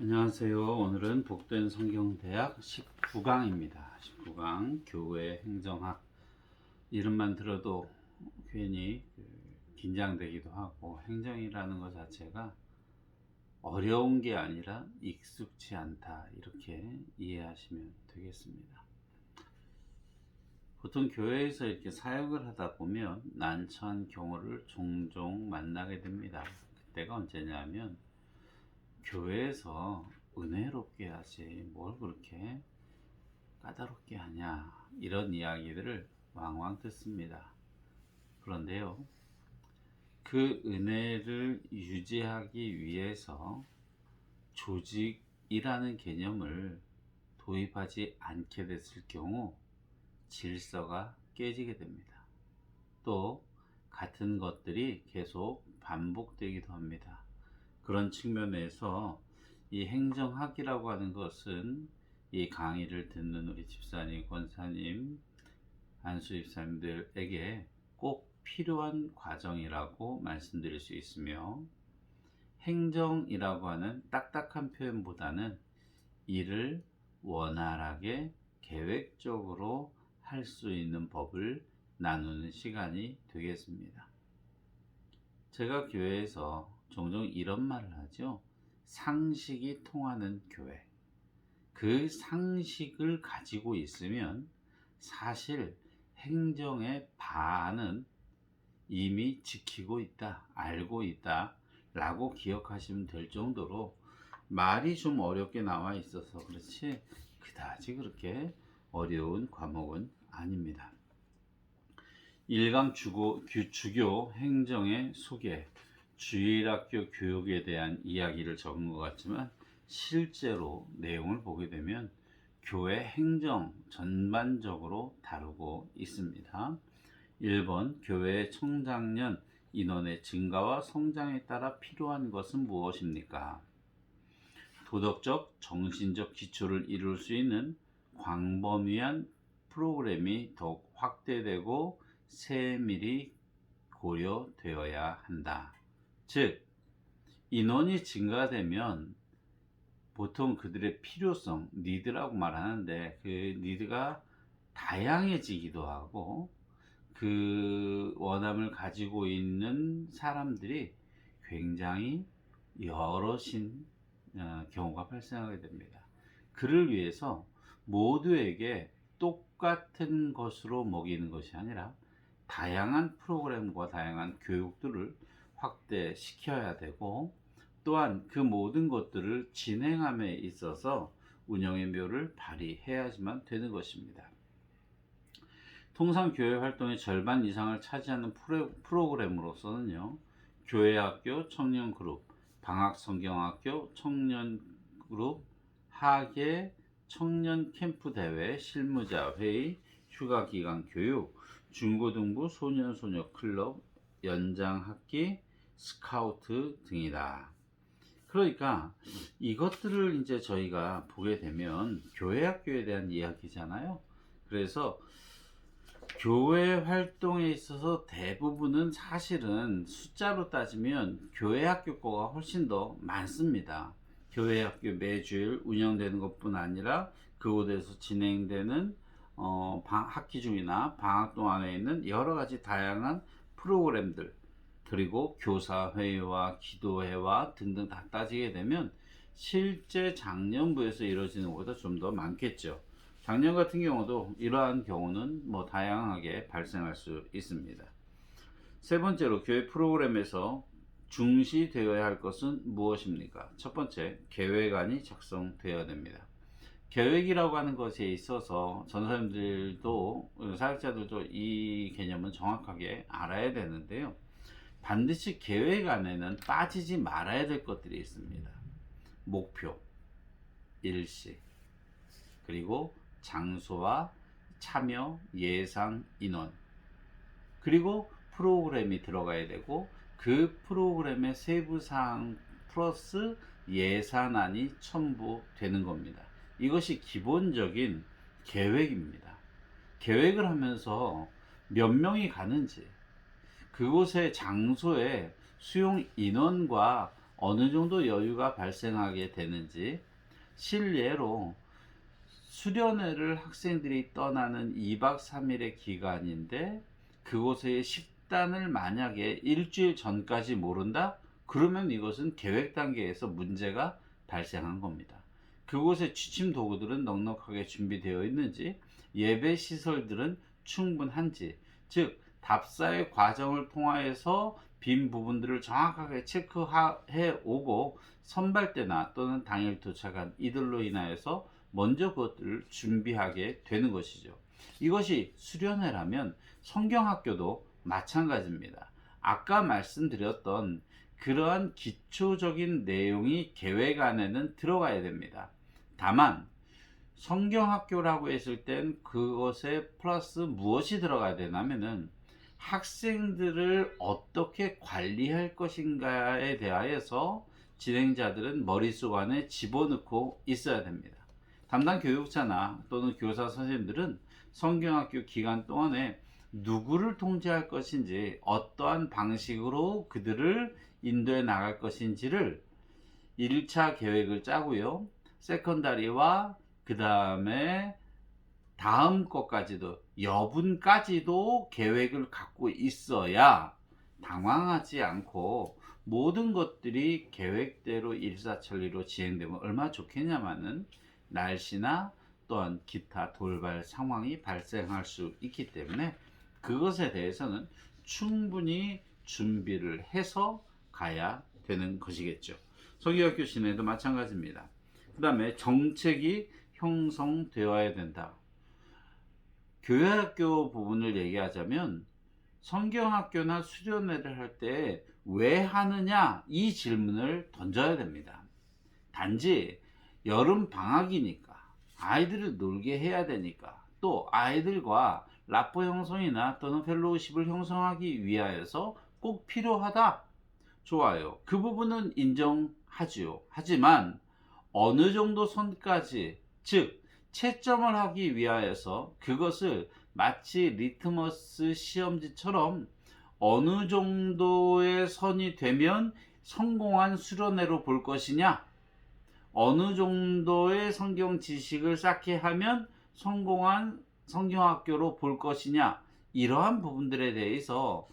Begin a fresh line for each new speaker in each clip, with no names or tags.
안녕하세요. 오늘은 복된 성경대학 19강입니다. 19강 교회 행정학. 이름만 들어도 괜히 긴장되기도 하고, 행정이라는 것 자체가 어려운 게 아니라 익숙치 않다, 이렇게 이해하시면 되겠습니다. 보통 교회에서 이렇게 사역을 하다 보면 난처한 경우를 종종 만나게 됩니다. 그때가 언제냐면 교회에서 은혜롭게 하지 뭘 그렇게 까다롭게 하냐, 이런 이야기들을 왕왕 듣습니다. 그런데요, 그 은혜를 유지하기 위해서 조직이라는 개념을 도입하지 않게 됐을 경우 질서가 깨지게 됩니다. 또 같은 것들이 계속 반복되기도 합니다. 그런 측면에서 이 행정학이라고 하는 것은 이 강의를 듣는 우리 집사님, 권사님, 안수 집사님들에게 꼭 필요한 과정이라고 말씀드릴 수 있으며, 행정이라고 하는 딱딱한 표현보다는 일을 원활하게 계획적으로 할 수 있는 법을 나누는 시간이 되겠습니다. 제가 교회에서 종종 이런 말을 하죠. 상식이 통하는 교회. 그 상식을 가지고 있으면 사실 행정의 반은 이미 지키고 있다, 알고 있다 라고 기억하시면 될 정도로, 말이 좀 어렵게 나와 있어서 그렇지 그다지 그렇게 어려운 과목은 아닙니다. 1강 주교 행정의 소개, 주일학교 교육에 대한 이야기를 적은 것 같지만, 실제로 내용을 보게 되면 교회 행정 전반적으로 다루고 있습니다. 1번, 교회의 청장년 인원의 증가와 성장에 따라 필요한 것은 무엇입니까? 도덕적, 정신적 기초를 이룰 수 있는 광범위한 프로그램이 더욱 확대되고 세밀히 고려되어야 한다. 즉, 인원이 증가되면 보통 그들의 필요성, 니드라고 말하는데, 그 니드가 다양해지기도 하고, 그 원함을 가지고 있는 사람들이 굉장히 여럿인 경우가 발생하게 됩니다. 그를 위해서 모두에게 똑같은 것으로 먹이는 것이 아니라 다양한 프로그램과 다양한 교육들을 확대시켜야 되고, 또한 그 모든 것들을 진행함에 있어서 운영의 묘를 발휘해야지만 되는 것입니다. 통상 교회 활동의 절반 이상을 차지하는 프로그램으로서는요, 교회학교 청년그룹, 방학성경학교 청년그룹, 학예 청년 캠프 대회, 실무자 회의, 휴가기간 교육, 중고등부 소년소녀 클럽, 연장학기, 스카우트 등이다. 그러니까 이것들을 이제 저희가 보게 되면 교회학교에 대한 이야기잖아요. 그래서 교회 활동에 있어서 대부분은 사실은 숫자로 따지면 교회 학교 거가 훨씬 더 많습니다. 교회 학교 매주일 운영되는 것뿐 아니라 그곳에서 진행되는 학기 중이나 방학 동안에 있는 여러 가지 다양한 프로그램들, 그리고 교사회와 기도회와 등등 다 따지게 되면 실제 작년부에서 이루어지는 것보다 좀 더 많겠죠. 작년 같은 경우도 이러한 경우는 다양하게 발생할 수 있습니다. 세 번째로, 교회 프로그램에서 중시되어야 할 것은 무엇입니까? 첫 번째, 계획안이 작성되어야 됩니다. 계획이라고 하는 것에 있어서 전사님들도 사역자들도 이 개념은 정확하게 알아야 되는데요. 반드시 계획 안에는 빠지지 말아야 될 것들이 있습니다. 목표, 일시, 그리고 장소와 참여 예상 인원, 그리고 프로그램이 들어가야 되고, 그 프로그램의 세부사항 플러스 예산안이 첨부되는 겁니다. 이것이 기본적인 계획입니다. 계획을 하면서 몇 명이 가는지, 그곳의 장소에 수용 인원과 어느 정도 여유가 발생하게 되는지, 실례로 수련회를 학생들이 떠나는 2박 3일의 기간인데 그곳의 식단을 만약에 일주일 전까지 모른다? 그러면 이것은 계획 단계에서 문제가 발생한 겁니다. 그곳의 취침 도구들은 넉넉하게 준비되어 있는지, 예배 시설들은 충분한지, 즉 답사의 과정을 통하여서 빈 부분들을 정확하게 체크해 오고 선발대나 또는 당일 도착한 이들로 인하여서 먼저 그것들을 준비하게 되는 것이죠. 이것이 수련회라면 성경학교도 마찬가지입니다. 아까 말씀드렸던 그러한 기초적인 내용이 계획 안에는 들어가야 됩니다. 다만 성경학교라고 했을 땐 그것에 플러스 무엇이 들어가야 되냐면은 학생들을 어떻게 관리할 것인가에 대하여서 진행자들은 머릿속 안에 집어넣고 있어야 됩니다. 담당 교육자나 또는 교사 선생님들은 성경학교 기간 동안에 누구를 통제할 것인지, 어떠한 방식으로 그들을 인도해 나갈 것인지를 1차 계획을 짜고요. 세컨다리와 그 다음에 다음 것까지도, 여분까지도 계획을 갖고 있어야 당황하지 않고 모든 것들이 계획대로 일사천리로 진행되면 얼마나 좋겠냐마는 날씨나 또한 기타 돌발 상황이 발생할 수 있기 때문에 그것에 대해서는 충분히 준비를 해서 가야 되는 것이겠죠. 성경학교 시내도 마찬가지입니다. 그 다음에 정책이 형성되어야 된다. 교회학교 부분을 얘기하자면 성경학교나 수련회를 할 때 왜 하느냐 이 질문을 던져야 됩니다. 단지 여름 방학이니까 아이들을 놀게 해야 되니까, 또 아이들과 라포 형성이나 또는 펠로우십을 형성하기 위하여서 꼭 필요하다. 좋아요. 그 부분은 인정하지요. 하지만 어느 정도 선까지, 즉 채점을 하기 위하여서 그것을 마치 리트머스 시험지처럼 어느 정도의 선이 되면 성공한 수련회로 볼 것이냐, 어느 정도의 성경 지식을 쌓게 하면 성공한 성경학교로 볼 것이냐, 이러한 부분들에 대해서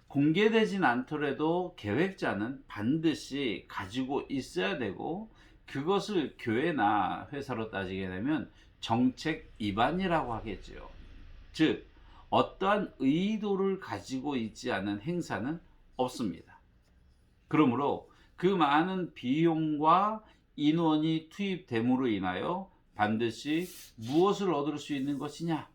공개되진 않더라도 계획자는 반드시 가지고 있어야 되고, 그것을 교회나 회사로 따지게 되면 정책 위반이라고 하겠죠. 즉 어떠한 의도를 가지고 있지 않은 행사는 없습니다. 그러므로 그 많은 비용과 인원이 투입됨으로 인하여 반드시 무엇을 얻을 수 있는 것이냐.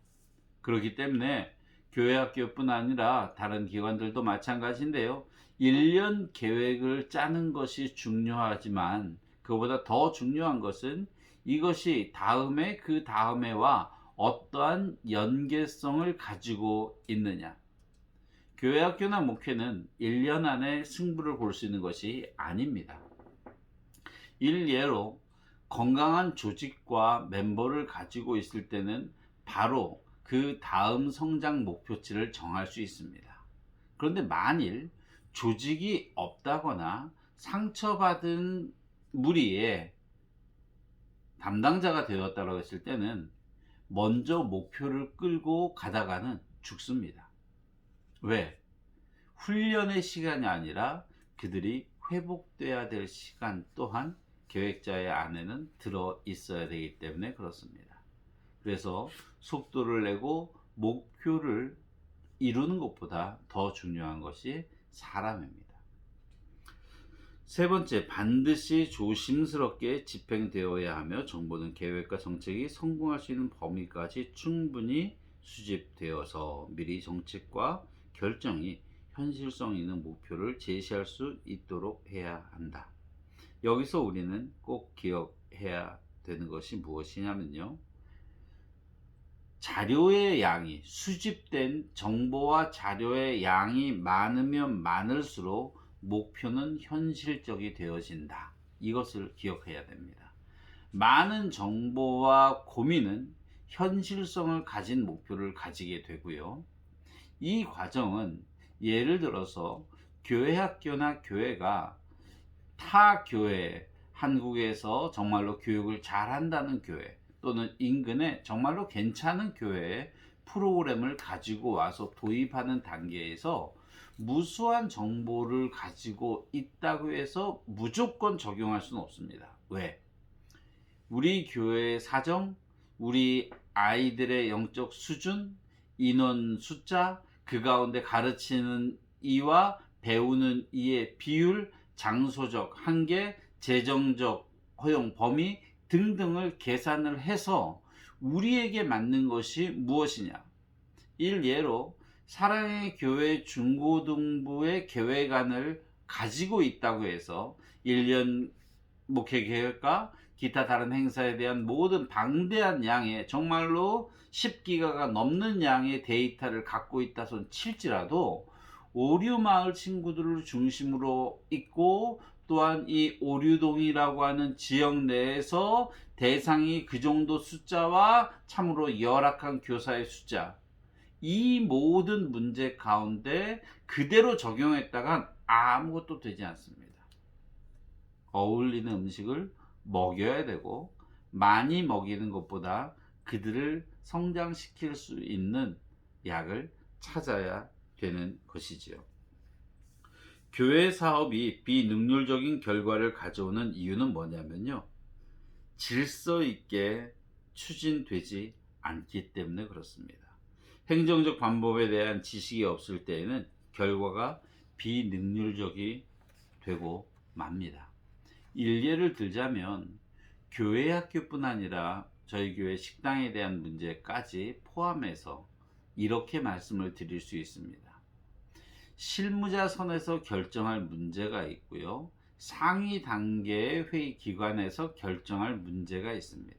그렇기 때문에 교회학교뿐 아니라 다른 기관들도 마찬가지인데요. 1년 계획을 짜는 것이 중요하지만 그보다 더 중요한 것은 이것이 다음에 그 다음에와 어떠한 연계성을 가지고 있느냐. 교회학교나 목회는 1년 안에 승부를 볼 수 있는 것이 아닙니다. 일례로 건강한 조직과 멤버를 가지고 있을 때는 바로 그 다음 성장 목표치를 정할 수 있습니다. 그런데 만일 조직이 없다거나 상처받은 무리의 담당자가 되었다고 했을 때는 먼저 목표를 끌고 가다가는 죽습니다. 왜? 훈련의 시간이 아니라 그들이 회복돼야 될 시간 또한 계획자의 안에는 들어 있어야 되기 때문에 그렇습니다. 그래서 속도를 내고 목표를 이루는 것보다 더 중요한 것이 사람입니다. 세 번째, 반드시 조심스럽게 집행되어야 하며 정보는 계획과 정책이 성공할 수 있는 범위까지 충분히 수집되어서 미리 정책과 결정이 현실성 있는 목표를 제시할 수 있도록 해야 한다. 여기서 우리는 꼭 기억해야 되는 것이 무엇이냐면요, 자료의 양이, 수집된 정보와 자료의 양이 많으면 많을수록 목표는 현실적이 되어진다. 이것을 기억해야 됩니다. 많은 정보와 고민은 현실성을 가진 목표를 가지게 되고요. 이 과정은 예를 들어서 교회 학교나 교회가 타 교회, 한국에서 정말로 교육을 잘한다는 교회 또는 인근에 정말로 괜찮은 교회에 프로그램을 가지고 와서 도입하는 단계에서 무수한 정보를 가지고 있다고 해서 무조건 적용할 수는 없습니다. 왜? 우리 교회의 사정, 우리 아이들의 영적 수준, 인원 숫자, 그 가운데 가르치는 이와 배우는 이의 비율, 장소적 한계, 재정적 허용 범위 등등을 계산을 해서 우리에게 맞는 것이 무엇이냐. 일예로 사랑의 교회 중고등부의 계획안을 가지고 있다고 해서 1년 목회 계획과 기타 다른 행사에 대한 모든 방대한 양의 정말로 10기가가 넘는 양의 데이터를 갖고 있다 손 칠지라도 오류마을 친구들을 중심으로 있고 또한 이 오류동이라고 하는 지역 내에서 대상이 그 정도 숫자와 참으로 열악한 교사의 숫자, 이 모든 문제 가운데 그대로 적용했다간 아무것도 되지 않습니다. 어울리는 음식을 먹여야 되고 많이 먹이는 것보다 그들을 성장시킬 수 있는 약을 찾아야 되는 것이지요. 교회 사업이 비능률적인 결과를 가져오는 이유는 뭐냐면요, 질서 있게 추진되지 않기 때문에 그렇습니다. 행정적 방법에 대한 지식이 없을 때에는 결과가 비능률적이 되고 맙니다. 일례를 들자면 교회 학교뿐 아니라 저희 교회 식당에 대한 문제까지 포함해서 이렇게 말씀을 드릴 수 있습니다. 실무자 선에서 결정할 문제가 있고요, 상위 단계의 회의 기관에서 결정할 문제가 있습니다.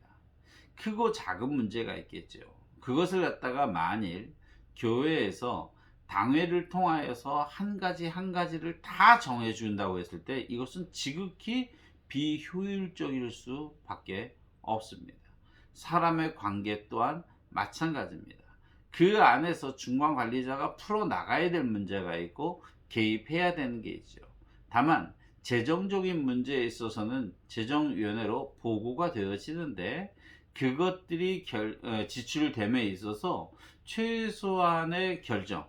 크고 작은 문제가 있겠죠. 그것을 갖다가 만일 교회에서 당회를 통하여서 한 가지 한 가지를 다 정해준다고 했을 때 이것은 지극히 비효율적일 수밖에 없습니다. 사람의 관계 또한 마찬가지입니다. 그 안에서 중간 관리자가 풀어나가야 될 문제가 있고 개입해야 되는 게 있죠. 다만 재정적인 문제에 있어서는 재정위원회로 보고가 되어지는데 그것들이 지출됨에 있어서 최소한의 결정,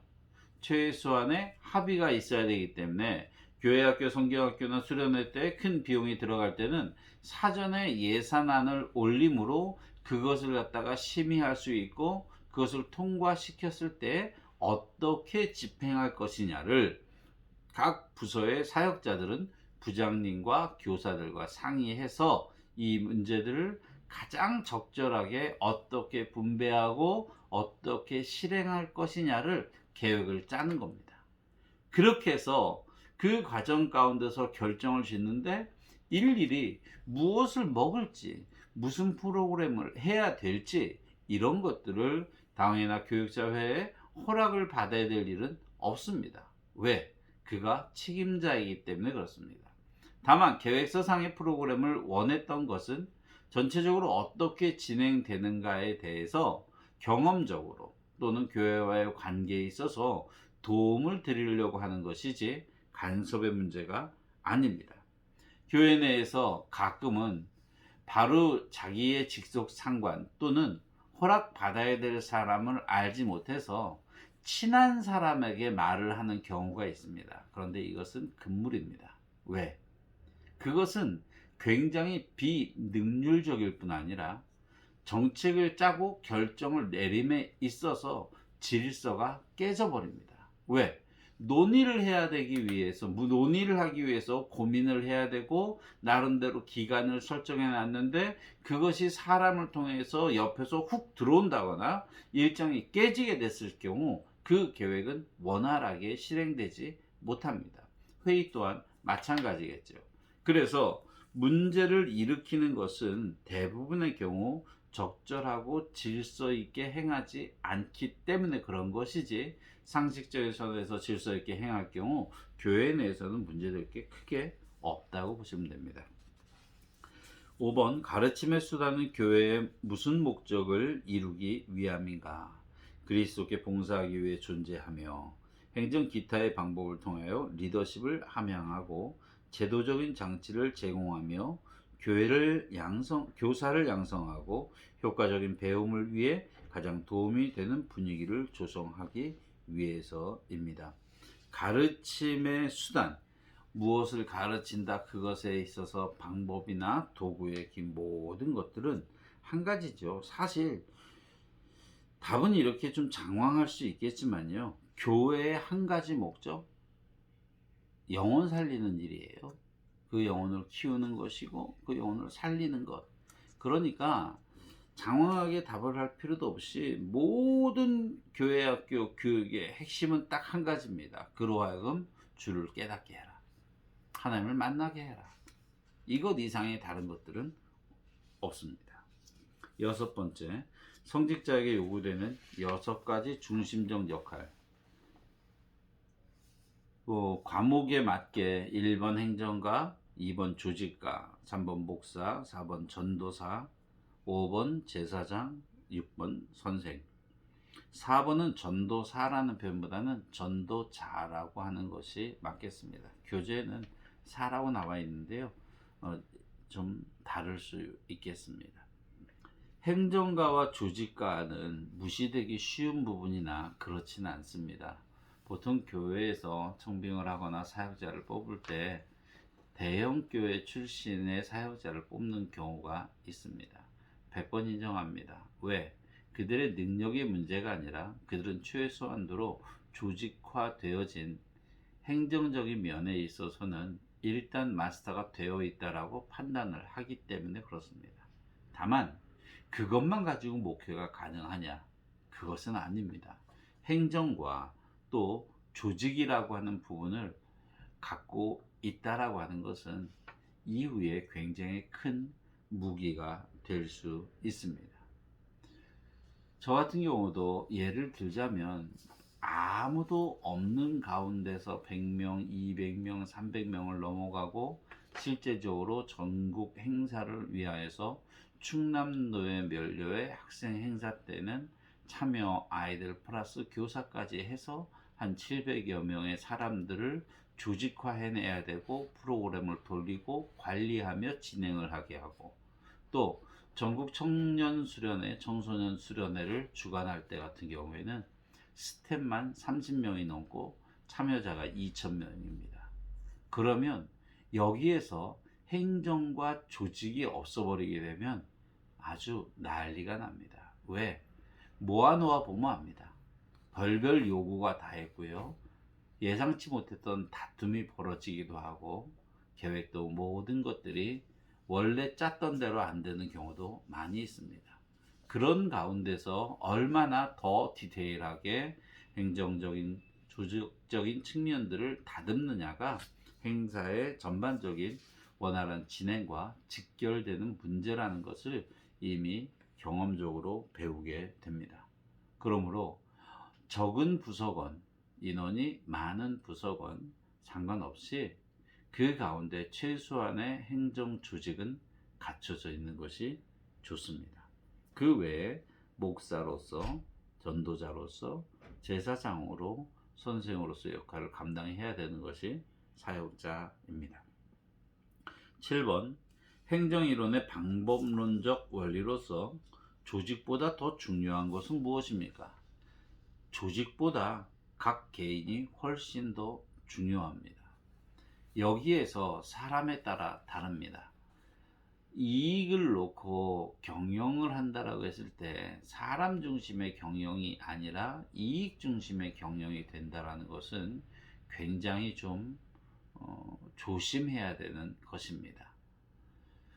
최소한의 합의가 있어야 되기 때문에 교회학교, 성경학교나 수련회 때 큰 비용이 들어갈 때는 사전에 예산안을 올림으로 그것을 갖다가 심의할 수 있고 그것을 통과시켰을 때 어떻게 집행할 것이냐를 각 부서의 사역자들은 부장님과 교사들과 상의해서 이 문제들을 가장 적절하게 어떻게 분배하고 어떻게 실행할 것이냐를 계획을 짜는 겁니다. 그렇게 해서 그 과정 가운데서 결정을 짓는데 일일이 무엇을 먹을지, 무슨 프로그램을 해야 될지 이런 것들을 당회나 교육자회에 허락을 받아야 될 일은 없습니다. 왜? 그가 책임자이기 때문에 그렇습니다. 다만 계획서상의 프로그램을 원했던 것은 전체적으로 어떻게 진행되는가에 대해서 경험적으로 또는 교회와의 관계에 있어서 도움을 드리려고 하는 것이지 간섭의 문제가 아닙니다. 교회 내에서 가끔은 바로 자기의 직속 상관 또는 허락받아야 될 사람을 알지 못해서 친한 사람에게 말을 하는 경우가 있습니다. 그런데 이것은 금물입니다. 왜? 그것은 굉장히 비능률적일 뿐 아니라 정책을 짜고 결정을 내림에 있어서 질서가 깨져버립니다. 왜? 논의를 해야 되기 위해서, 논의를 하기 위해서 고민을 해야 되고 나름대로 기간을 설정해 놨는데 그것이 사람을 통해서 옆에서 훅 들어온다거나 일정이 깨지게 됐을 경우 그 계획은 원활하게 실행되지 못합니다. 회의 또한 마찬가지겠죠. 그래서 문제를 일으키는 것은 대부분의 경우 적절하고 질서 있게 행하지 않기 때문에 그런 것이지, 상식적인 선에서 질서 있게 행할 경우 교회 내에서는 문제될 게 크게 없다고 보시면 됩니다. 5번, 가르침의 수단은 교회의 무슨 목적을 이루기 위함인가? 그리스도께 봉사하기 위해 존재하며 행정 기타의 방법을 통하여 리더십을 함양하고 제도적인 장치를 제공하며 교사를 양성하고 효과적인 배움을 위해 가장 도움이 되는 분위기를 조성하기 위해서입니다. 가르침의 수단, 무엇을 가르친다 그것에 있어서 방법이나 도구의 모든 것들은 한 가지죠. 사실 답은 이렇게 좀 장황할 수 있겠지만요. 교회의 한 가지 목적, 영혼 살리는 일이에요. 그 영혼을 키우는 것이고 그 영혼을 살리는 것. 그러니까 장황하게 답을 할 필요도 없이 모든 교회 학교 교육의 핵심은 딱 한 가지입니다. 그로 하여금 주를 깨닫게 해라. 하나님을 만나게 해라. 이것 이상의 다른 것들은 없습니다. 여섯 번째, 성직자에게 요구되는 6가지 중심적 역할. 과목에 맞게 1번 행정가, 2번 조직가, 3번 목사, 4번 전도사, 5번 제사장, 6번 선생. 4번은 전도사라는 표현보다는 전도자라고 하는 것이 맞겠습니다. 교재에는 사라고 나와 있는데요. 좀 다를 수 있겠습니다. 행정가와 조직가는 무시되기 쉬운 부분이나 그렇지는 않습니다. 보통 교회에서 청빙을 하거나 사역자를 뽑을 때 대형 교회 출신의 사역자를 뽑는 경우가 있습니다. 100번 인정합니다. 왜? 그들의 능력의 문제가 아니라 그들은 최소한도로 조직화되어진 행정적인 면에 있어서는 일단 마스터가 되어 있다라고 판단을 하기 때문에 그렇습니다. 다만 그것만 가지고 목회가 가능하냐? 그것은 아닙니다. 행정과 또 조직이라고 하는 부분을 갖고 있다라고 하는 것은 이후에 굉장히 큰 무기가 될 수 있습니다. 저 같은 경우도 예를 들자면 아무도 없는 가운데서 100명, 200명, 300명을 넘어가고 실제적으로 전국 행사를 위하여서 충남도의 면료의 학생 행사 때는 참여 아이들 플러스 교사까지 해서 한 700여 명의 사람들을 조직화해내야 되고 프로그램을 돌리고 관리하며 진행을 하게 하고 또 전국 청년 수련회, 청소년 수련회를 주관할 때 같은 경우에는 스텝만 30명이 넘고 참여자가 2,000명입니다. 그러면 여기에서 행정과 조직이 없어버리게 되면 아주 난리가 납니다. 왜? 모아놓아 보면 압니다. 별별 요구가 다 했고요. 예상치 못했던 다툼이 벌어지기도 하고 계획도 모든 것들이 원래 짰던 대로 안 되는 경우도 많이 있습니다. 그런 가운데서 얼마나 더 디테일하게 행정적인 조직적인 측면들을 다듬느냐가 행사의 전반적인 원활한 진행과 직결되는 문제라는 것을 이미 경험적으로 배우게 됩니다. 그러므로 적은 부서건 인원이 많은 부서건 상관없이 그 가운데 최소한의 행정 조직은 갖춰져 있는 것이 좋습니다. 그 외에 목사로서, 전도자로서, 제사장으로, 선생으로서 역할을 감당해야 되는 것이 사역자입니다. 7번 행정이론의 방법론적 원리로서 조직보다 더 중요한 것은 무엇입니까? 조직보다 각 개인이 훨씬 더 중요합니다. 여기에서 사람에 따라 다릅니다. 이익을 놓고 경영을 한다라고 했을 때 사람 중심의 경영이 아니라 이익 중심의 경영이 된다라는 것은 굉장히 좀 조심해야 되는 것입니다.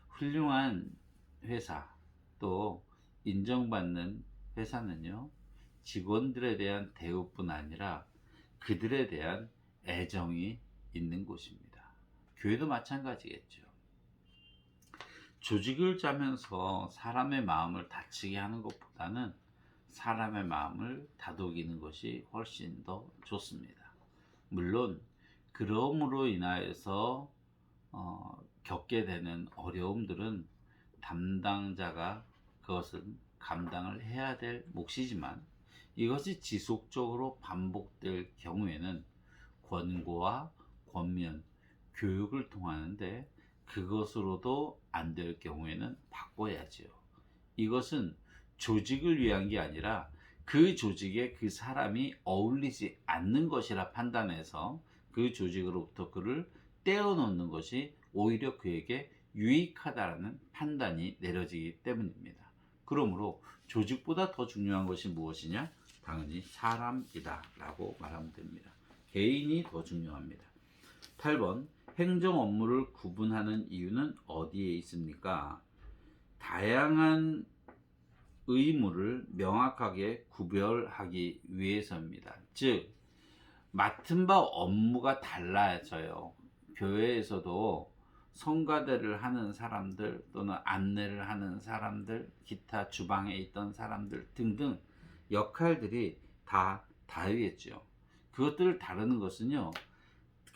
훌륭한 회사 또 인정받는 회사는요, 직원들에 대한 대우뿐 아니라 그들에 대한 애정이 있는 곳입니다. 교회도 마찬가지겠죠. 조직을 짜면서 사람의 마음을 다치게 하는 것보다는 사람의 마음을 다독이는 것이 훨씬 더 좋습니다. 물론 그러므로 인하여서 겪게 되는 어려움들은 담당자가 그것은 감당을 해야 될 몫이지만 이것이 지속적으로 반복될 경우에는 권고와 권면 교육을 통하는데 그것으로도 안 될 경우에는 바꿔야지요. 이것은 조직을 위한 게 아니라 그 조직에 그 사람이 어울리지 않는 것이라 판단해서 그 조직으로부터 그를 떼어놓는 것이 오히려 그에게 유익하다라는 판단이 내려지기 때문입니다. 그러므로 조직보다 더 중요한 것이 무엇이냐? 당연히 사람이다 라고 말하면 됩니다. 개인이 더 중요합니다. 8번, 행정 업무를 구분하는 이유는 어디에 있습니까? 다양한 의무를 명확하게 구별하기 위해서입니다. 즉, 맡은 바 업무가 달라져요. 교회에서도 성가대를 하는 사람들 또는 안내를 하는 사람들, 기타 주방에 있던 사람들 등등 역할들이 다 다르겠죠. 그것들을 다루는 것은요,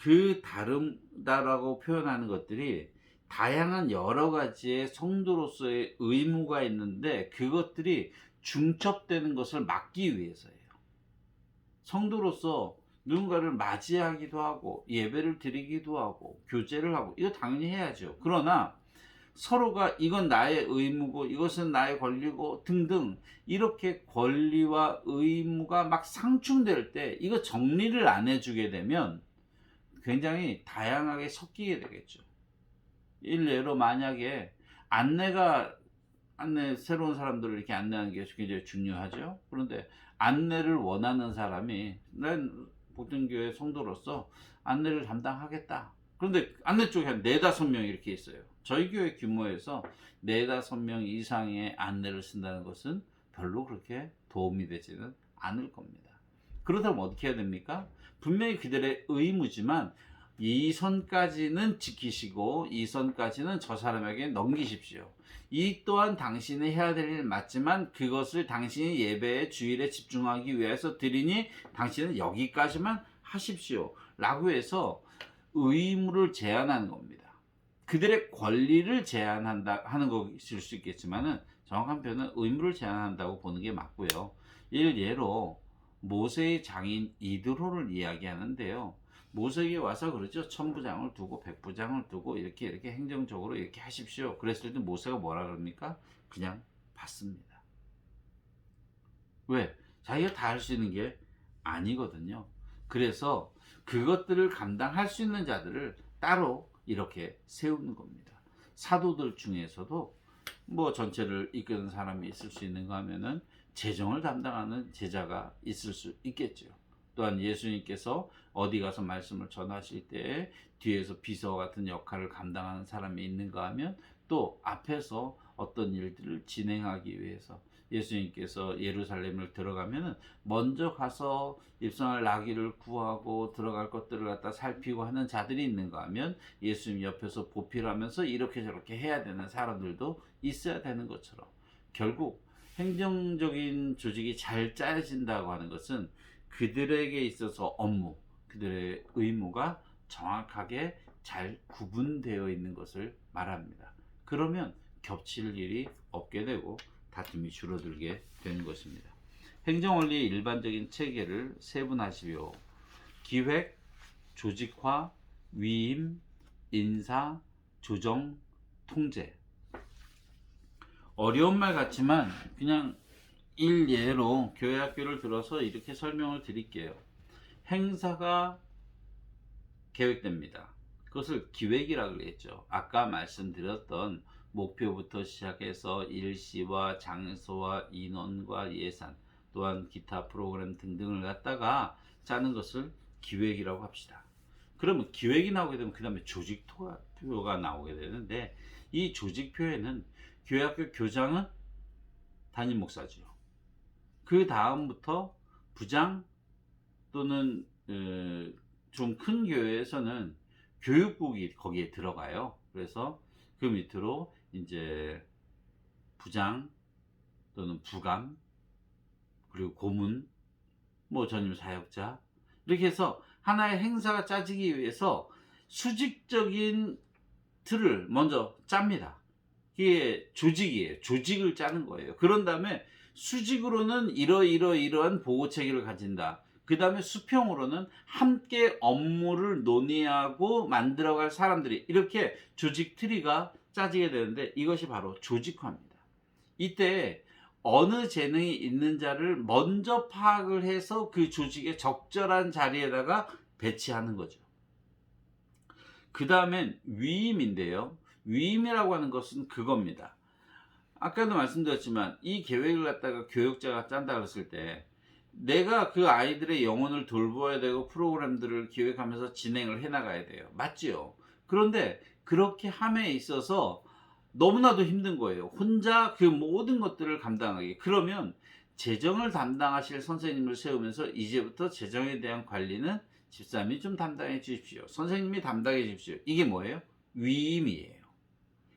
그 다르다라고 표현하는 것들이 다양한 여러 가지의 성도로서의 의무가 있는데 그것들이 중첩되는 것을 막기 위해서예요. 성도로서 누군가를 맞이하기도 하고 예배를 드리기도 하고 교제를 하고 이거 당연히 해야죠. 그러나 서로가 이건 나의 의무고 이것은 나의 권리고 등등 이렇게 권리와 의무가 막 상충될 때 이거 정리를 안 해주게 되면 굉장히 다양하게 섞이게 되겠죠. 일례로 만약에 새로운 사람들을 이렇게 안내하는 게 굉장히 중요하죠. 그런데 안내를 원하는 사람이 난 복등교회 성도로서 안내를 담당하겠다. 그런데 안내 쪽에 한 4-5명 이렇게 있어요. 저희 교회 규모에서 4-5명 이상의 안내를 쓴다는 것은 별로 그렇게 도움이 되지는 않을 겁니다. 그렇다면 어떻게 해야 됩니까? 분명히 그들의 의무지만 이 선까지는 지키시고 이 선까지는 저 사람에게 넘기십시오. 이 또한 당신이 해야 될 일 맞지만 그것을 당신이 예배의 주일에 집중하기 위해서 드리니 당신은 여기까지만 하십시오 라고 해서 의무를 제한하는 겁니다. 그들의 권리를 제한한다 하는 것일 수 있겠지만은 정확한 표현은 의무를 제한한다고 보는 게 맞고요. 예로 모세의 장인 이드로를 이야기하는데요. 모세에게 와서 그러죠. 1000부장을 두고 100부장을 두고 이렇게 행정적으로 이렇게 하십시오. 그랬을 때 모세가 뭐라 그럽니까? 그냥 받습니다. 왜? 자기가 다 할 수 있는 게 아니거든요. 그래서 그것들을 감당할 수 있는 자들을 따로 이렇게 세우는 겁니다. 사도들 중에서도 뭐 전체를 이끄는 사람이 있을 수 있는가 하면은 재정을 담당하는 제자가 있을 수 있겠죠. 또한 예수님께서 어디 가서 말씀을 전하실 때 뒤에서 비서 같은 역할을 감당하는 사람이 있는가 하면 또 앞에서 어떤 일들을 진행하기 위해서 예수님께서 예루살렘을 들어가면은 먼저 가서 입성할 나귀를 구하고 들어갈 것들을 갖다 살피고 하는 자들이 있는가 하면 예수님 옆에서 보필하면서 이렇게 저렇게 해야 되는 사람들도 있어야 되는 것처럼 결국 행정적인 조직이 잘 짜여진다고 하는 것은 그들에게 있어서 업무, 그들의 의무가 정확하게 잘 구분되어 있는 것을 말합니다. 그러면 겹칠 일이 없게 되고 다툼이 줄어들게 되는 것입니다. 행정원리의 일반적인 체계를 세분하시오. 기획, 조직화, 위임, 인사, 조정, 통제. 어려운 말 같지만 그냥 일예로 교회 학교를 들어서 이렇게 설명을 드릴게요. 행사가 계획됩니다. 그것을 기획이라고 그랬죠. 아까 말씀드렸던 목표부터 시작해서 일시와 장소와 인원과 예산 또한 기타 프로그램 등등을 갖다가 짜는 것을 기획이라고 합시다. 그러면 기획이 나오게 되면 그 다음에 조직표가 나오게 되는데 이 조직표에는 교회학교 교장은 담임 목사죠. 그 다음부터 부장 또는 좀 큰 교회에서는 교육국이 거기에 들어가요. 그래서 그 밑으로 이제 부장 또는 부감 그리고 고문 뭐 전임 사역자 이렇게 해서 하나의 행사가 짜지기 위해서 수직적인 틀을 먼저 짭니다. 이게 조직이에요. 조직을 짜는 거예요. 그런 다음에 수직으로는 이러한 보호 체계를 가진다. 그 다음에 수평으로는 함께 업무를 논의하고 만들어갈 사람들이, 이렇게 조직 트리가 짜지게 되는데, 이것이 바로 조직화입니다. 이때 어느 재능이 있는 자를 먼저 파악을 해서 그 조직의 적절한 자리에다가 배치하는 거죠. 그 다음엔 위임인데요. 위임이라고 하는 것은 그겁니다. 아까도 말씀드렸지만 이 계획을 갖다가 교육자가 짠다 그랬을 때 내가 그 아이들의 영혼을 돌보아야 되고 프로그램들을 기획하면서 진행을 해 나가야 돼요. 맞지요? 그런데 그렇게 함에 있어서 너무나도 힘든 거예요. 혼자 그 모든 것들을 감당하기. 그러면 재정을 담당하실 선생님을 세우면서 이제부터 재정에 대한 관리는 집사님이 좀 담당해 주십시오. 선생님이 담당해 주십시오. 이게 뭐예요? 위임이에요.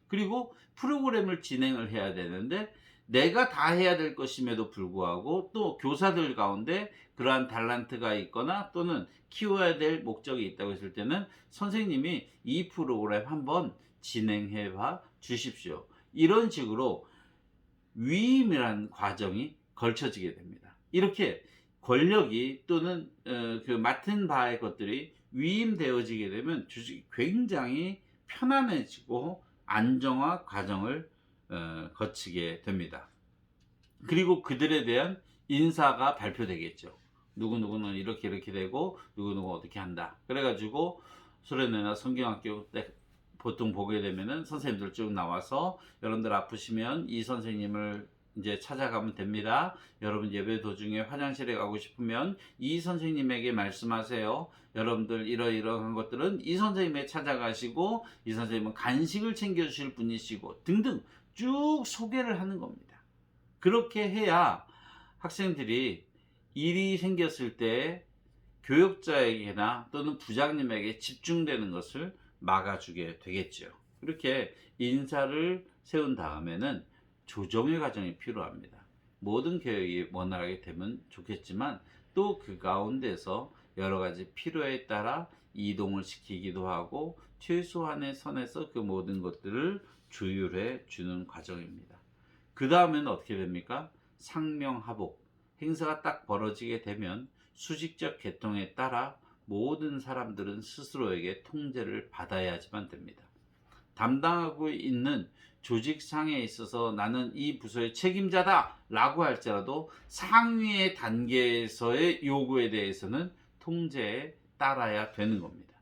그리고 프로그램을 진행을 해야 되는데 내가 다 해야 될 것임에도 불구하고 또 교사들 가운데 그러한 달란트가 있거나 또는 키워야 될 목적이 있다고 했을 때는 선생님이 이 프로그램 한번 진행해 봐 주십시오. 이런 식으로 위임이라는 과정이 걸쳐지게 됩니다. 이렇게 권력이 또는 그 맡은 바의 것들이 위임되어지게 되면 주식이 굉장히 편안해지고 안정화 과정을 거치게 됩니다. 그리고 그들에 대한 인사가 발표되겠죠. 누구누구는 이렇게 되고 누구누구 어떻게 한다. 그래가지고 소련회나 성경학교 때 보통 보게 되면은 선생님들 쭉 나와서 여러분들 아프시면 이 선생님을 이제 찾아가면 됩니다. 여러분 예배 도중에 화장실에 가고 싶으면 이 선생님에게 말씀하세요. 여러분들 이러이러한 것들은 이 선생님에 찾아가시고 이 선생님은 간식을 챙겨주실 분이시고 등등 쭉 소개를 하는 겁니다. 그렇게 해야 학생들이 일이 생겼을 때 교육자에게나 또는 부장님에게 집중되는 것을 막아주게 되겠죠. 이렇게 인사를 세운 다음에는 조정의 과정이 필요합니다. 모든 계획이 원활하게 되면 좋겠지만 또 그 가운데서 여러 가지 필요에 따라 이동을 시키기도 하고 최소한의 선에서 그 모든 것들을 조율해 주는 과정입니다. 그 다음에는 어떻게 됩니까? 상명하복. 행사가 딱 벌어지게 되면 수직적 계통에 따라 모든 사람들은 스스로에게 통제를 받아야지만 됩니다. 담당하고 있는 조직상에 있어서 나는 이 부서의 책임자다 라고 할지라도 상위의 단계에서의 요구에 대해서는 통제에 따라야 되는 겁니다.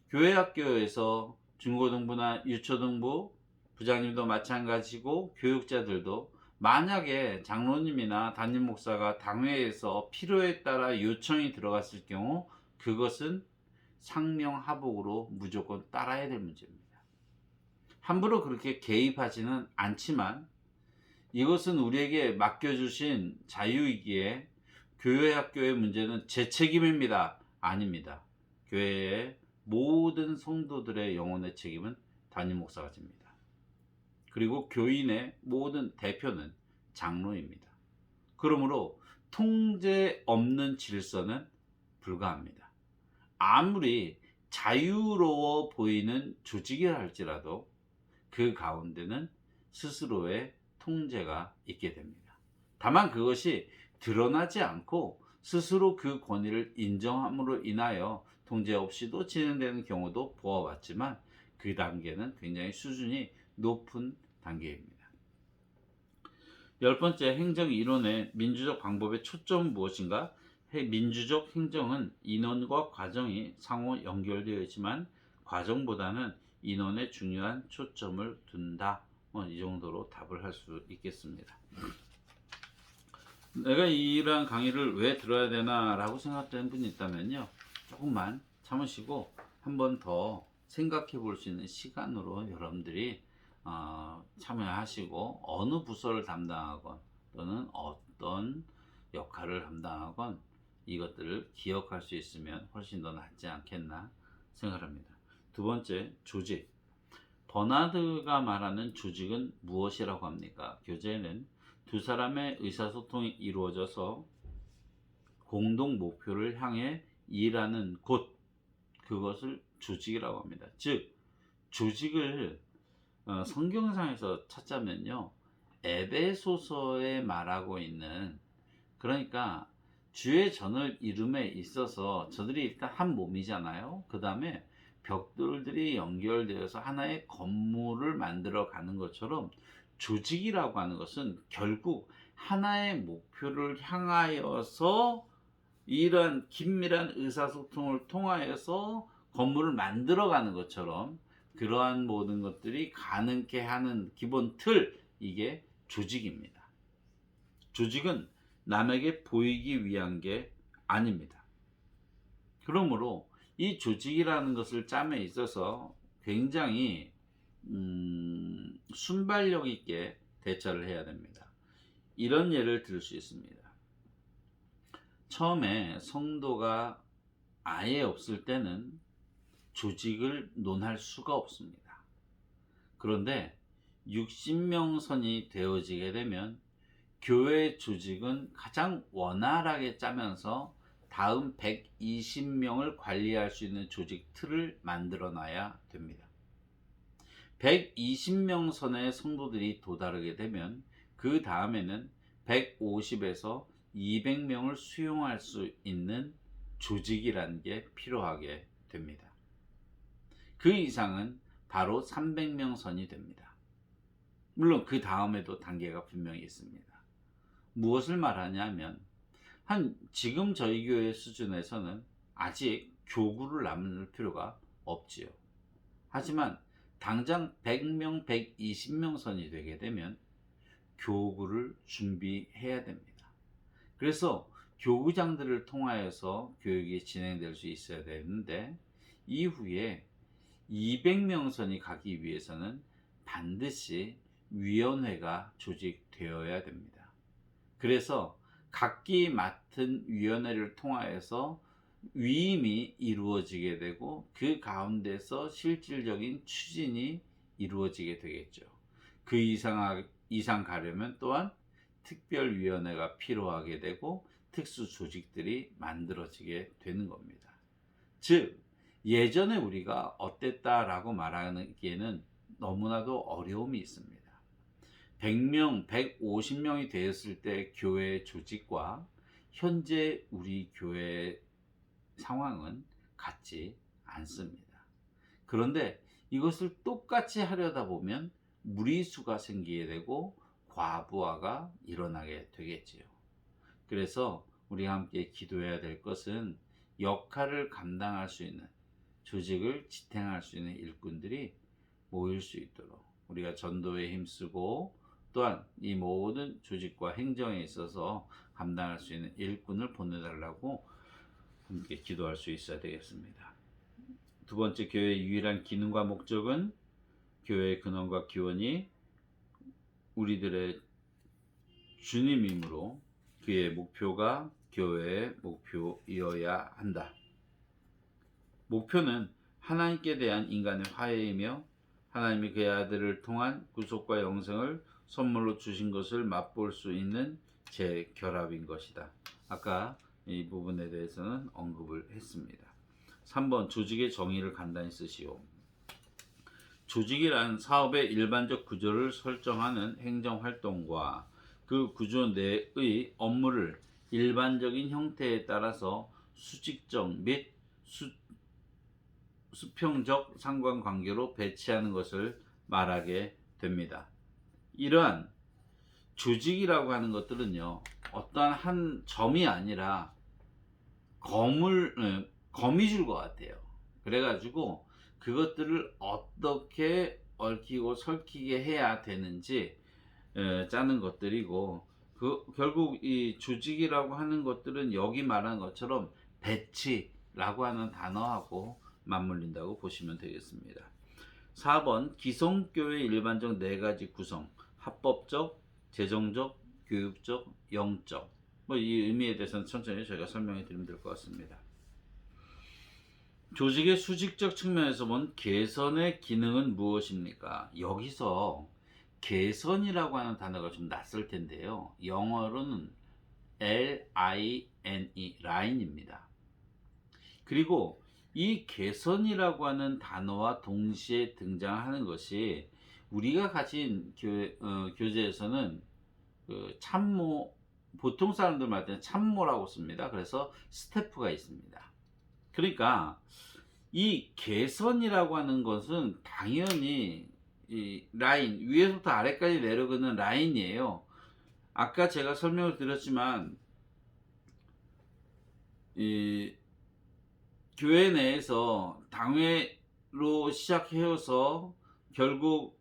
교회 학교에서 중고등부나 유초등부 부장님도 마찬가지고 교육자들도 만약에 장로님이나 담임 목사가 당회에서 필요에 따라 요청이 들어갔을 경우 그것은 상명하복으로 무조건 따라야 될 문제입니다. 함부로 그렇게 개입하지는 않지만 이것은 우리에게 맡겨주신 자유이기에 교회 학교의 문제는 제 책임입니다. 아닙니다. 교회의 모든 성도들의 영혼의 책임은 담임 목사가 집니다. 그리고 교인의 모든 대표는 장로입니다. 그러므로 통제 없는 질서는 불가합니다. 아무리 자유로워 보이는 조직이라 할지라도 그 가운데는 스스로의 통제가 있게 됩니다. 다만 그것이 드러나지 않고 스스로 그 권위를 인정함으로 인하여 통제 없이도 진행되는 경우도 보아왔지만 그 단계는 굉장히 수준이 높은 단계입니다. 10번째, 행정 이론의 민주적 방법의 초점은 무엇인가? 민주적 행정은 인원과 과정이 상호 연결되어 있지만 과정보다는 인원에 중요한 초점을 둔다. 이 정도로 답을 할 수 있겠습니다. 내가 이러한 강의를 왜 들어야 되나 라고 생각되는 분이 있다면요, 조금만 참으시고 한 번 더 생각해 볼 수 있는 시간으로 여러분들이 참여하시고 어느 부서를 담당하건 또는 어떤 역할을 담당하건 이것들을 기억할 수 있으면 훨씬 더 낫지 않겠나 생각합니다. 두 번째, 조직. 버나드가 말하는 조직은 무엇이라고 합니까? 교재는 두 사람의 의사소통이 이루어져서 공동 목표를 향해 일하는 곳, 그것을 조직이라고 합니다. 즉 조직을 성경상에서 찾자면요, 에베소서에 말하고 있는, 그러니까 주의 전을 이룸에 있어서 저들이 일단 한 몸이잖아요. 그 다음에 벽돌들이 연결되어서 하나의 건물을 만들어 가는 것처럼 조직이라고 하는 것은 결국 하나의 목표를 향하여서 이런 긴밀한 의사소통을 통하여서 건물을 만들어 가는 것처럼 그러한 모든 것들이 가능케 하는 기본 틀, 이게 조직입니다. 조직은 남에게 보이기 위한 게 아닙니다. 그러므로 이 조직이라는 것을 짬에 있어서 굉장히 순발력 있게 대처를 해야 됩니다. 이런 예를 들 수 있습니다. 처음에 성도가 아예 없을 때는 조직을 논할 수가 없습니다. 그런데 60명 선이 되어지게 되면 교회 조직은 가장 원활하게 짜면서 다음 120명을 관리할 수 있는 조직 틀을 만들어 놔야 됩니다. 120명 선의 성도들이 도달하게 되면 그 다음에는 150에서 200명을 수용할 수 있는 조직이라는 게 필요하게 됩니다. 그 이상은 바로 300명 선이 됩니다. 물론 그 다음에도 단계가 분명히 있습니다. 무엇을 말하냐면 지금 저희 교회 수준에서는 아직 교구를 나눌 필요가 없지요. 하지만 당장 100명, 120명 선이 되게 되면 교구를 준비해야 됩니다. 그래서 교구장들을 통하여서 교육이 진행될 수 있어야 되는데 이후에 200명 선이 가기 위해서는 반드시 위원회가 조직되어야 됩니다. 그래서 각기 맡은 위원회를 통하여서 위임이 이루어지게 되고 그 가운데서 실질적인 추진이 이루어지게 되겠죠. 그 이상 가려면 또한 특별위원회가 필요하게 되고 특수 조직들이 만들어지게 되는 겁니다. 즉 예전에 우리가 어땠다라고 말하기에는 너무나도 어려움이 있습니다. 100명, 150명이 되었을 때 교회 조직과 현재 우리 교회 상황은 같지 않습니다. 그런데 이것을 똑같이 하려다 보면 무리수가 생기게 되고 과부하가 일어나게 되겠지요. 그래서 우리가 함께 기도해야 될 것은 역할을 감당할 수 있는, 조직을 지탱할 수 있는 일꾼들이 모일 수 있도록 우리가 전도에 힘쓰고 또한 이 모든 조직과 행정에 있어서 감당할 수 있는 일꾼을 보내달라고 함께 기도할 수 있어야 되겠습니다. 두 번째, 교회의 유일한 기능과 목적은 교회의 근원과 기원이 우리들의 주님이므로 그의 목표가 교회의 목표이어야 한다. 목표는 하나님께 대한 인간의 화해이며 하나님이 그의 아들을 통한 구속과 영생을 선물로 주신 것을 맛볼 수 있는 재결합인 것이다. 아까 이 부분에 대해서는 언급을 했습니다. 3번, 조직의 정의를 간단히 쓰시오. 조직이란 사업의 일반적 구조를 설정하는 행정활동과 그 구조 내의 업무를 일반적인 형태에 따라서 수직적 및 수평적 상관관계로 배치하는 것을 말하게 됩니다. 이러한 조직이라고 하는 것들은요, 어떠한 한 점이 아니라 거미줄 것 같아요. 그래가지고 그것들을 어떻게 얽히고 설키게 해야 되는지 짜는 것들이고, 결국 이 조직이라고 하는 것들은 여기 말한 것처럼 배치라고 하는 단어하고 맞물린다고 보시면 되겠습니다. 4번, 기성교회의 일반적 4가지 구성, 합법적, 재정적, 교육적, 영적. 이 의미에 대해서는 천천히 저희가 설명해 드리면 될 것 같습니다. 조직의 수직적 측면에서 본 개선의 기능은 무엇입니까? 여기서 개선이라고 하는 단어가 좀 낯설 텐데요. 영어로는 L-I-N-E, 라인입니다. 그리고 이 개선이라고 하는 단어와 동시에 등장하는 것이 우리가 가진 교재에서는 그 참모 보통 사람들 말 때는 참모라고 씁니다. 그래서 스태프가 있습니다. 그러니까 이 개선이라고 하는 것은 당연히 이 라인, 위에서부터 아래까지 내려가는 라인이에요. 아까 제가 설명을 드렸지만 이 교회 내에서 당회로 시작해서 결국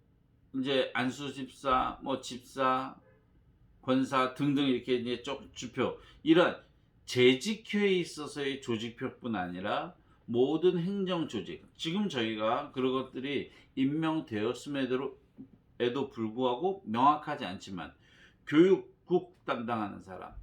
이제 안수 집사, 뭐 집사, 권사 등등 이렇게 이제 쭉 주표, 이런 재직회에 있어서의 조직표뿐 아니라 모든 행정 조직, 지금 저희가 그런 것들이 임명되었음에도 불구하고 명확하지 않지만 교육국 담당하는 사람,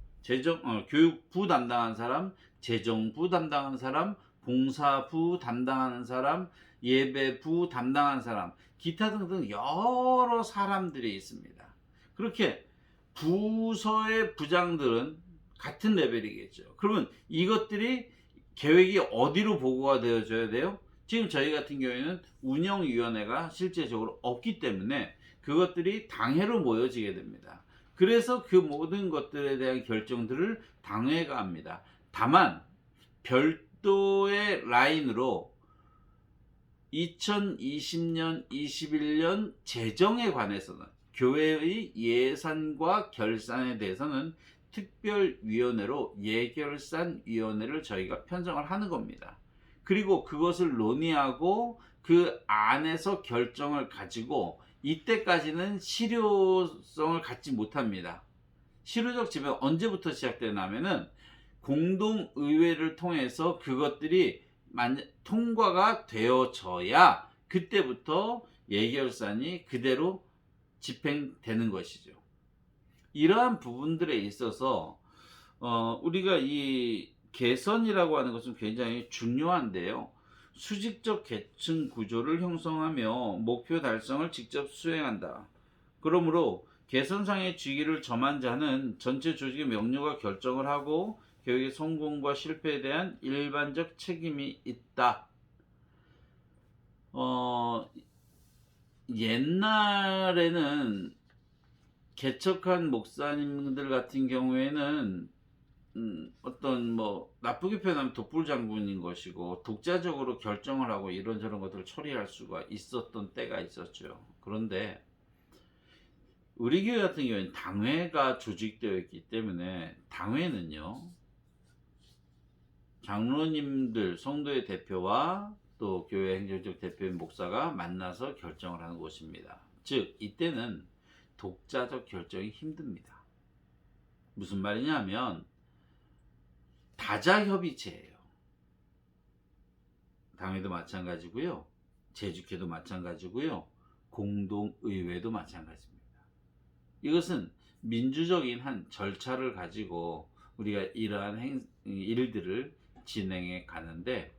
교육부 담당하는 사람, 재정부 담당하는 사람, 봉사부 담당하는 사람, 예배부 담당하는 사람, 기타 등등 여러 사람들이 있습니다. 그렇게 부서의 부장들은 같은 레벨이겠죠. 그러면 이것들이 계획이 어디로 보고가 되어져야 돼요? 지금 저희 같은 경우에는 운영위원회가 실제적으로 없기 때문에 그것들이 당회로 모여지게 됩니다. 그래서 그 모든 것들에 대한 결정들을 당회가 합니다. 다만 별도의 라인으로 2020년, 21년 재정에 관해서는, 교회의 예산과 결산에 대해서는 특별위원회로 예결산위원회를 저희가 편성을 하는 겁니다. 그리고 그것을 논의하고 그 안에서 결정을 가지고, 이때까지는 실효성을 갖지 못합니다. 실효적 지배가 언제부터 시작되냐면은 공동의회를 통해서 그것들이 통과가 되어져야 그때부터 예결산이 그대로 집행되는 것이죠. 이러한 부분들에 있어서 우리가 이 개선이라고 하는 것은 굉장히 중요한데요. 수직적 계층 구조를 형성하며 목표 달성을 직접 수행한다. 그러므로 개선상의 직위를 점한 자는 전체 조직의 명료가 결정을 하고 교육의 성공과 실패에 대한 일반적 책임이 있다. 옛날에는 개척한 목사님들 같은 경우에는 어떤 뭐 나쁘게 표현하면 독불 장군인 것이고 독자적으로 결정을 하고 이런저런 것들을 처리할 수가 있었던 때가 있었죠. 그런데 우리 교회 같은 경우에는 당회가 조직되어 있기 때문에 당회는요, 장로님들, 성도의 대표와 또 교회 행정적 대표인 목사가 만나서 결정을 하는 곳입니다. 즉 이때는 독자적 결정이 힘듭니다. 무슨 말이냐 하면 다자협의체예요. 당회도 마찬가지고요, 재직회도 마찬가지고요, 공동의회도 마찬가지입니다. 이것은 민주적인 한 절차를 가지고 우리가 이러한 일들을 진행해 가는데,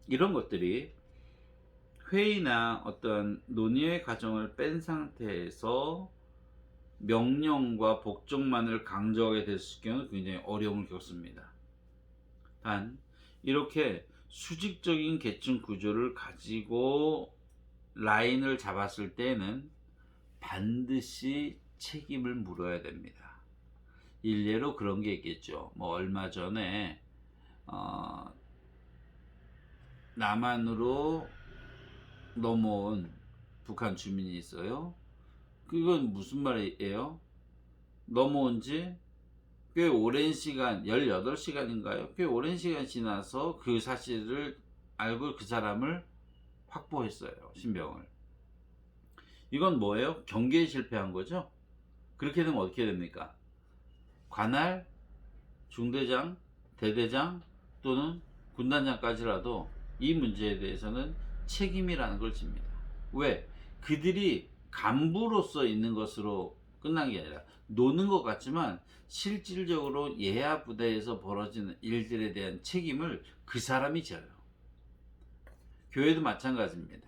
이런 것들이 회의나 어떤 논의의 과정을 뺀 상태에서 명령과 복종만을 강조하게 됐을 경우는 굉장히 어려움을 겪습니다. 단 이렇게 수직적인 계층 구조를 가지고 라인을 잡았을 때는 반드시 책임을 물어야 됩니다. 일례로 그런 게 있겠죠. 뭐 얼마 전에 남한으로 넘어온 북한 주민이 있어요. 그건 무슨 말이에요? 넘어온 지 꽤 오랜 시간, 18시간인가요? 꽤 오랜 시간 지나서 그 사실을 알고 그 사람을 확보했어요. 신병을. 이건 뭐예요? 경계에 실패한 거죠? 그렇게 되면 어떻게 됩니까? 관할, 중대장, 대대장 또는 군단장까지라도 이 문제에 대해서는 책임이라는 걸 집니다. 왜? 그들이 간부로서 있는 것으로 끝난 게 아니라 노는 것 같지만 실질적으로 예하 부대에서 벌어지는 일들에 대한 책임을 그 사람이 져요. 교회도 마찬가지입니다.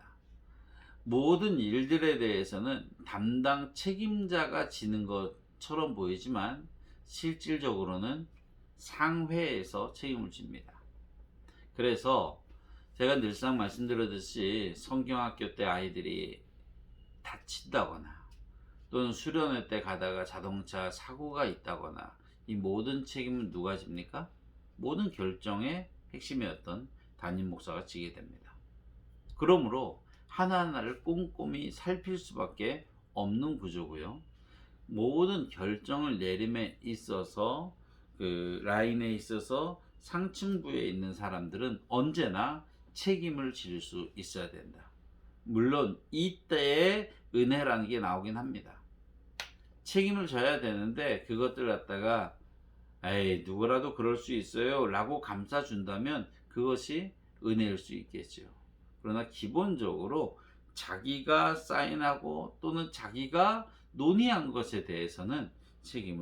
모든 일들에 대해서는 담당 책임자가 지는 것처럼 보이지만 실질적으로는 상회에서 책임을 집니다. 그래서 제가 늘상 말씀드렸듯이 성경학교 때 아이들이 다친다거나 또는 수련회 때 가다가 자동차 사고가 있다거나 이 모든 책임은 누가 집니까? 모든 결정의 핵심이었던 담임 목사가 지게 됩니다. 그러므로 하나하나를 꼼꼼히 살필 수밖에 없는 구조고요. 모든 결정을 내림에 있어서 그 라인에 있어서 상층부에 있는 사람들은 언제나 책임을 질 수 있어야 된다. 물론 이때에 은혜라는 게 나오긴 합니다. 책임을 져야 되는데 그것들 갖다가 에이 누구라도 그럴 수 있어요 라고 감싸준다면 그것이 은혜일 수 있겠죠. 그러나 기본적으로 자기가 사인하고 또는 자기가 논의한 것에 대해서는 책임을